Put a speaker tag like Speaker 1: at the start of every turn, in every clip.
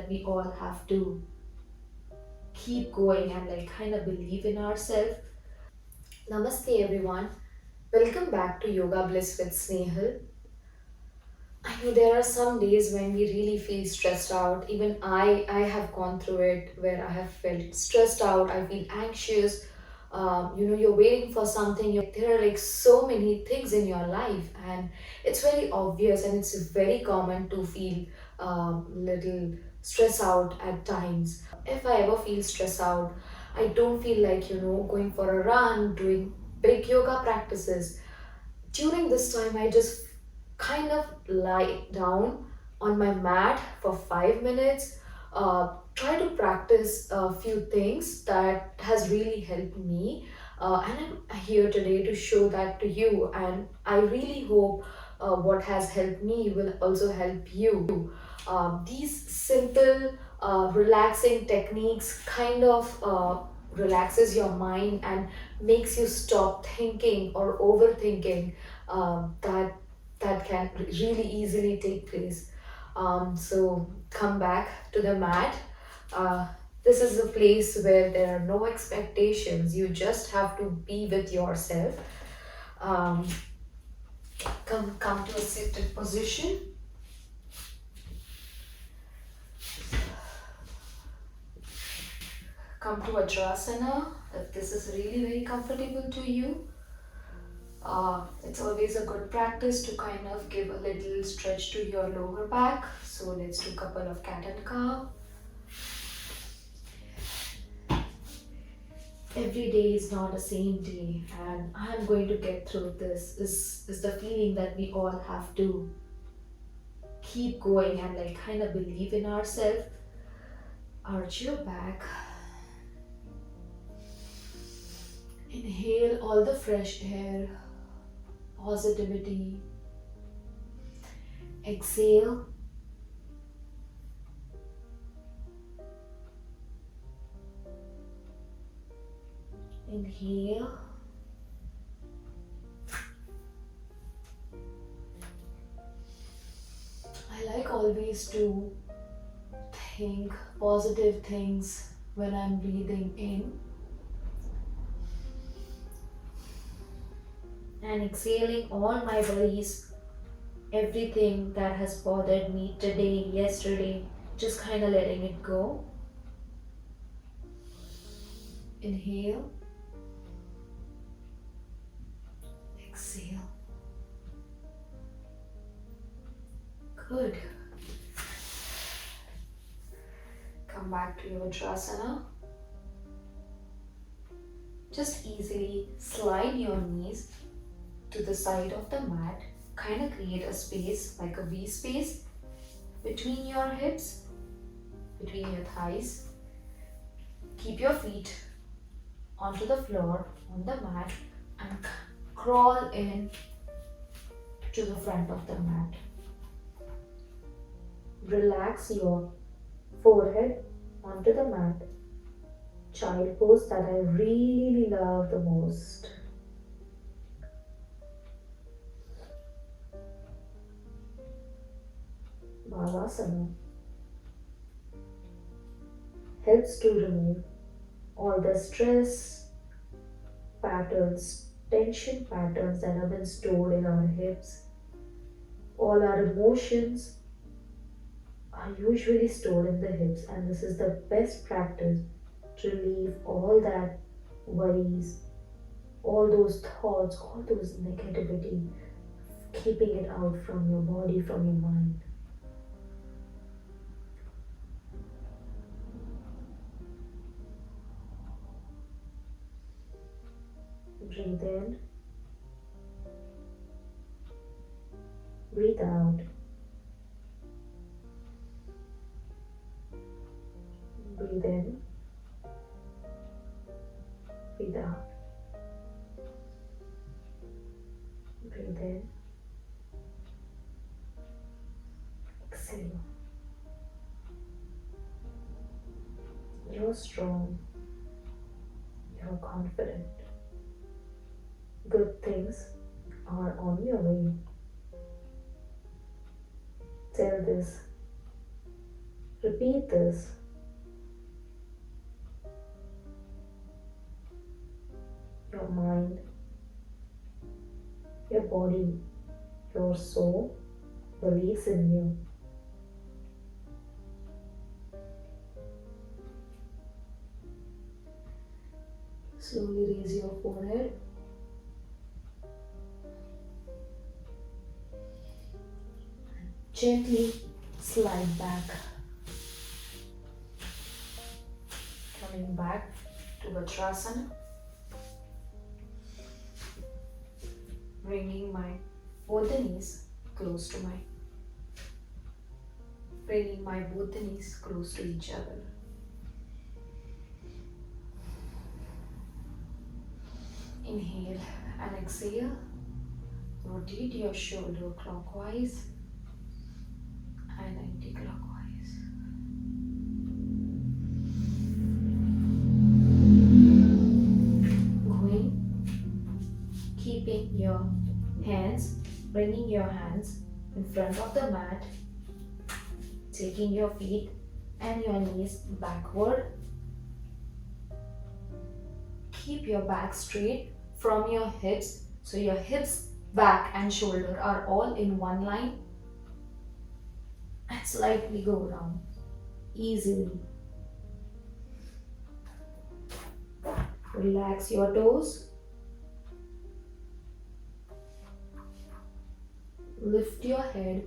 Speaker 1: that we all have to keep going and kind of believe in ourselves. Namaste, everyone. Welcome back to Yoga Bliss with Snehal. I know there are some days when we really feel stressed out. Even I have gone through it where I have felt stressed out. I feel anxious. You're waiting for something. There are so many things in your life, and it's very obvious, and it's very common to feel little stress out at times. If I ever feel stressed out, I don't feel like going for a run, doing big yoga practices. During this time, I just kind of lie down on my mat for 5 minutes, try to practice a few things that has really helped me. And I'm here today to show that to you. And I really hope what has helped me will also help you. These simple, relaxing techniques kind of relaxes your mind and makes you stop thinking or overthinking that can really easily take place. So come back to the mat. Uh, this is a place where there are no expectations. You just have to be with yourself. Um, come to a seated position. Come to Vajrasana. If this is really very comfortable to you, it's always a good practice to kind of give a little stretch to your lower back. So let's do a couple of cat and cow. Every day is not the same day, and I'm going to get through this. Is the feeling that we all have to keep going and kind of believe in ourselves. Arch your back. Inhale all the fresh air, positivity. Exhale. Inhale. I like always to think positive things when I'm breathing in, and exhaling all my worries, everything that has bothered me today, yesterday, just kind of letting it go. Inhale. Exhale. Good. Come back to your Vajrasana. Just easily slide your knees to the side of the mat. Kind of create a space, like a V space, between your hips, between your thighs. Keep your feet onto the floor, on the mat, and crawl in to the front of the mat. Relax your forehead onto the mat. Child pose that I really love the most. Balasana helps to remove all the stress patterns, tension patterns that have been stored in our hips. All our emotions are usually stored in the hips, and this is the best practice to relieve all that worries, all those thoughts, all those negativity, keeping it out from your body, from your mind. Breathe in, breathe out, breathe in, breathe out, breathe in, exhale. You're strong, you're confident. Good things are on your way. Tell this Repeat this. Your mind, your body, your soul believes in you. Slowly raise your forehead. Gently slide back. Coming back to Vajrasana. Bringing my both the knees close to my bringing my both the knees close to each other. Inhale and exhale. Rotate your shoulder clockwise and anti-clockwise. Keeping your hands, bringing your hands in front of the mat, taking your feet and your knees backward. Keep your back straight from your hips, so your hips, back and shoulder are all in one line, and slightly go down easily. Relax your toes. Lift your head,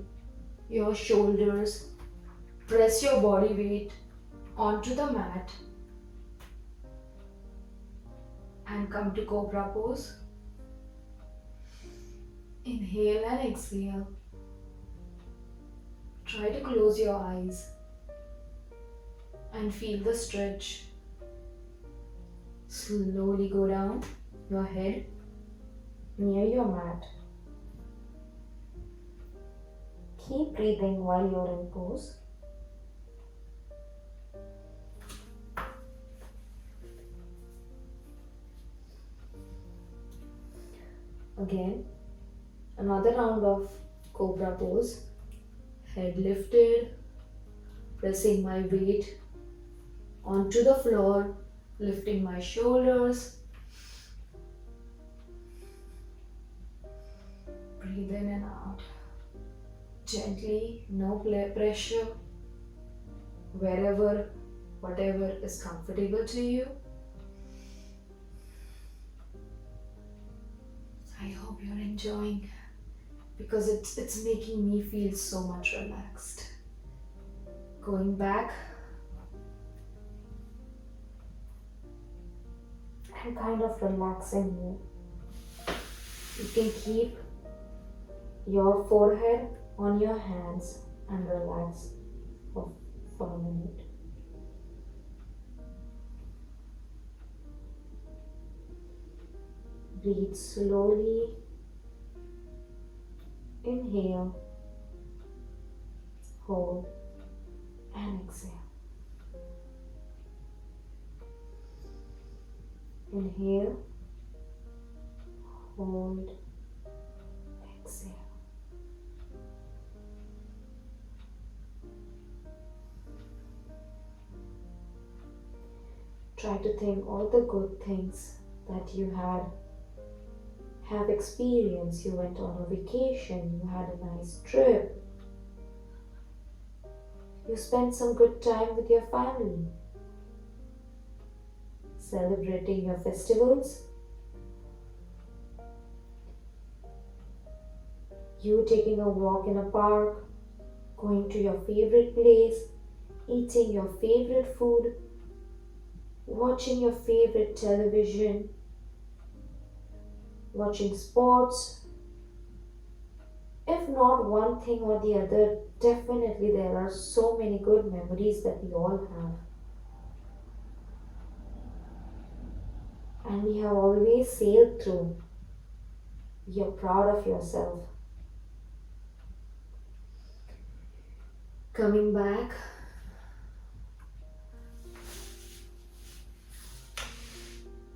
Speaker 1: your shoulders, press your body weight onto the mat and come to Cobra pose. Inhale and exhale. Try to close your eyes and feel the stretch. Slowly go down your head near your mat. Keep breathing while you're in pose. Again, another round of Cobra pose. Head lifted, pressing my weight onto the floor, lifting my shoulders. Breathe in and out. Gently, no pressure, wherever, whatever is comfortable to you. I hope you're enjoying, because it's making me feel so much relaxed. Going back and kind of relaxing you. You can keep your forehead on your hands and relax for a minute. Breathe slowly. Inhale, hold, and exhale. Inhale, hold, exhale. Try to think all the good things that you have experienced. You went on a vacation, you had a nice trip, you spent some good time with your family, celebrating your festivals, you taking a walk in a park, going to your favorite place, eating your favorite food, watching your favorite television, watching sports. If not one thing or the other, definitely there are so many good memories that we all have. And we have always sailed through. You're proud of yourself. Coming back,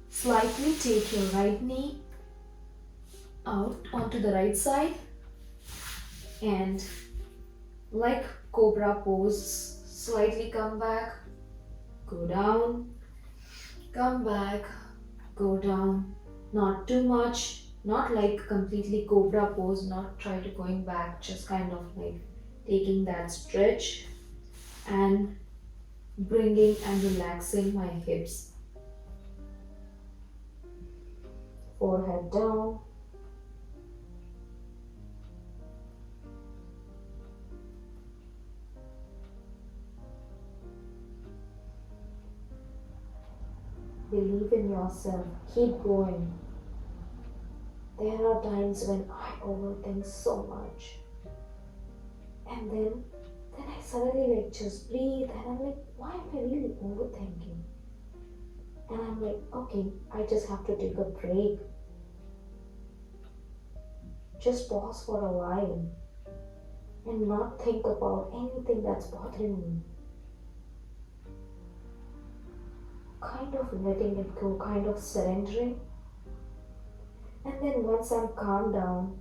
Speaker 1: slightly take your right knee out onto the right side, and like Cobra pose, Slightly come back, go down, come back, go down. Not too much, not like completely cobra pose, not try to going back, just kind of like taking that stretch and bringing and relaxing my hips, forehead down. Believe in yourself, keep going. There are times when I overthink so much, and then I suddenly like just breathe, and I'm like, why am I really overthinking? And I'm like, okay, I just have to take a break. Just pause for a while and not think about anything that's bothering me. Kind of letting it go, kind of surrendering. And then once I'm calmed down,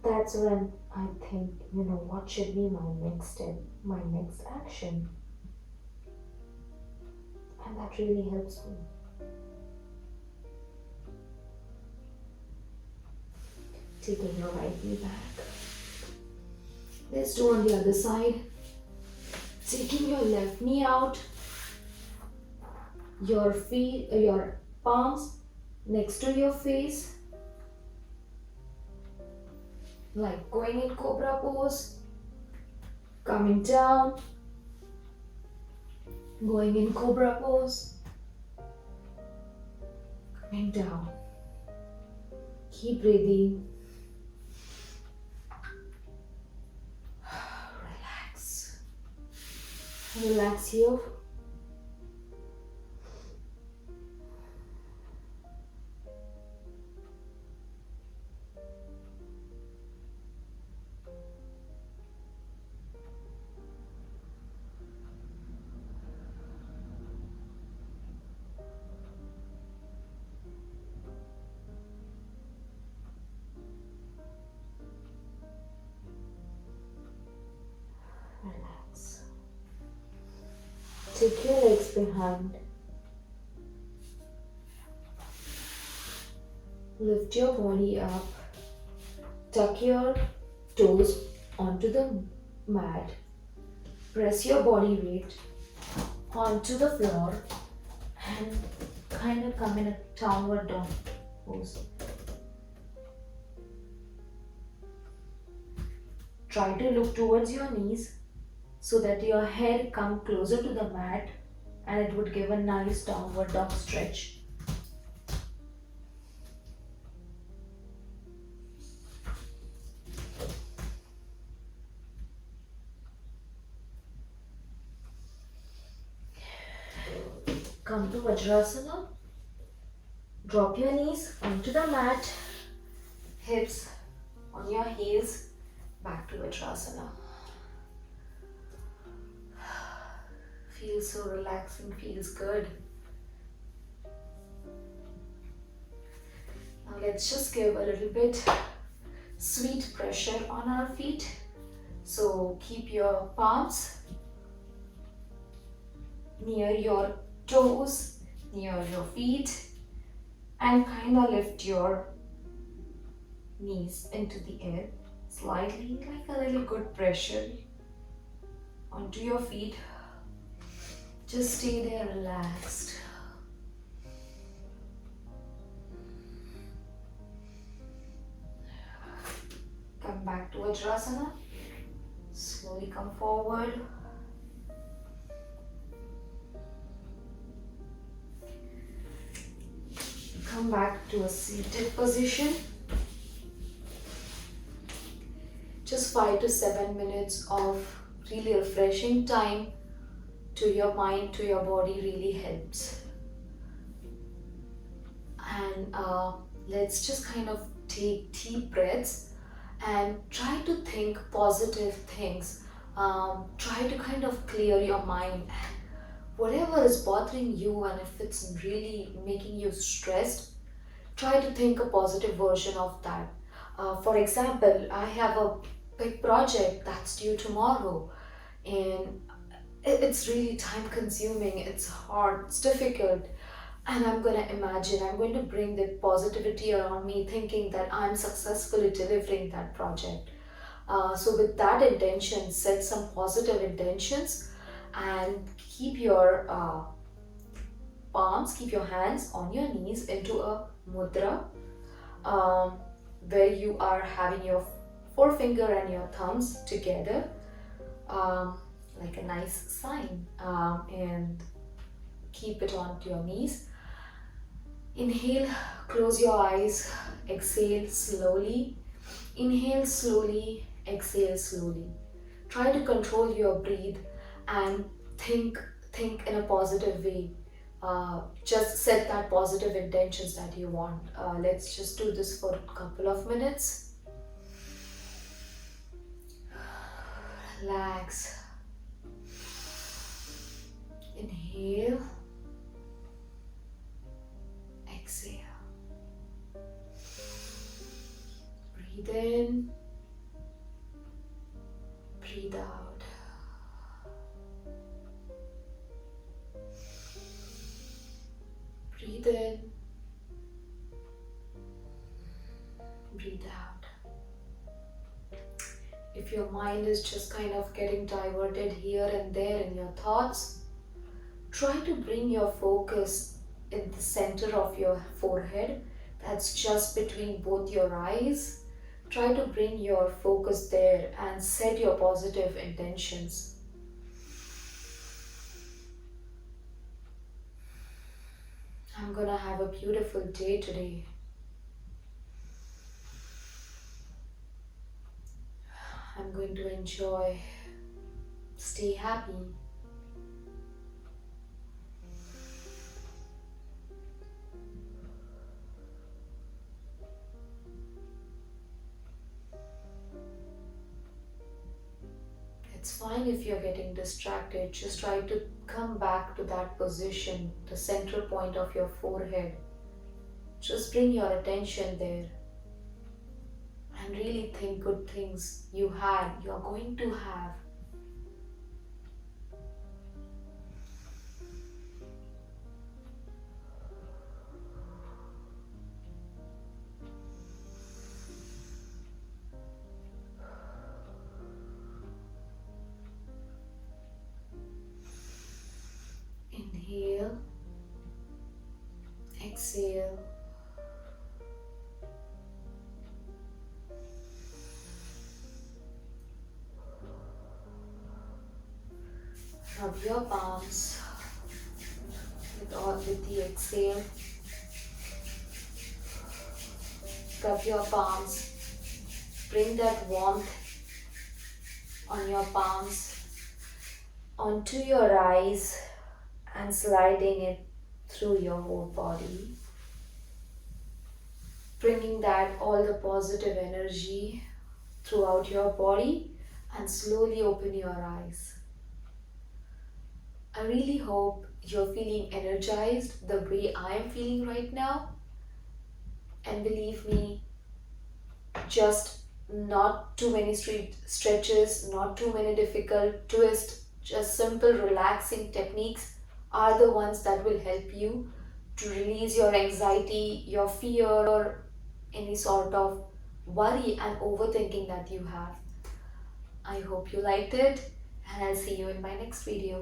Speaker 1: that's when I think, what should be my next step, my next action. And that really helps me. Taking your right knee back. Let's do on the other side. Taking your left knee out, your feet, your palms next to your face, like going in cobra pose, coming down, going in cobra pose, coming down. Keep breathing. Relax. Relax here. Relax. Take your legs behind. Lift your body up. Tuck your toes onto the mat. Press your body weight onto the floor and kind of come in a downward dog pose. Try to look towards your knees so that your head come closer to the mat and it would give a nice downward dog stretch. Come to Vajrasana. Drop your knees onto the mat, hips on your heels, back to Vajrasana. Feels so relaxing, feels good. Now let's just give a little bit sweet pressure on our feet. So keep your palms near your toes, near your feet, and kind of lift your knees into the air slightly, like a little good pressure onto your feet. Just stay there relaxed. Come back to Vajrasana. Slowly come forward. Come back to a seated position. Just 5 to 7 minutes of really refreshing time to your mind, to your body really helps. And let's just kind of take deep breaths and try to think positive things. Try to kind of clear your mind. Whatever is bothering you, and if it's really making you stressed, try to think a positive version of that. For example, I have a big project that's due tomorrow, and It's really time consuming, it's hard, it's difficult. And I'm going to imagine, I'm going to bring that positivity around me, thinking that I'm successfully delivering that project. So, with that intention, set some positive intentions and keep your palms, keep your hands on your knees into a mudra, um, where you are having your forefinger and your thumbs together, um, like a nice sign, and keep it onto your knees. Inhale, close your eyes, exhale slowly. Inhale slowly, exhale slowly. Try to control your breathe and think think in a positive way. Just set that positive intentions that you want. Let's just do this for a couple of minutes. Relax. Inhale, exhale. Breathe in, breathe out. Breathe in, breathe out. If your mind is just kind of getting diverted here and there in your thoughts, try to bring your focus in the center of your forehead, that's just between both your eyes. Try to bring your focus there and set your positive intentions. I'm gonna have a beautiful day today. I'm going to enjoy, stay happy. It's fine if you're getting distracted, just try to come back to that position, the central point of your forehead. Just bring your attention there and really think good things you're going to have. Inhale, exhale. Rub your palms with the exhale. Rub your palms. Bring that warmth on your palms onto your eyes and sliding it through your whole body. Bringing that all the positive energy throughout your body and slowly open your eyes. I really hope you're feeling energized the way I am feeling right now. And believe me, just not too many street stretches, not too many difficult twists, just simple relaxing techniques are the ones that will help you to release your anxiety, your fear, any sort of worry and overthinking that you have. I hope you liked it, and I'll see you in my next video.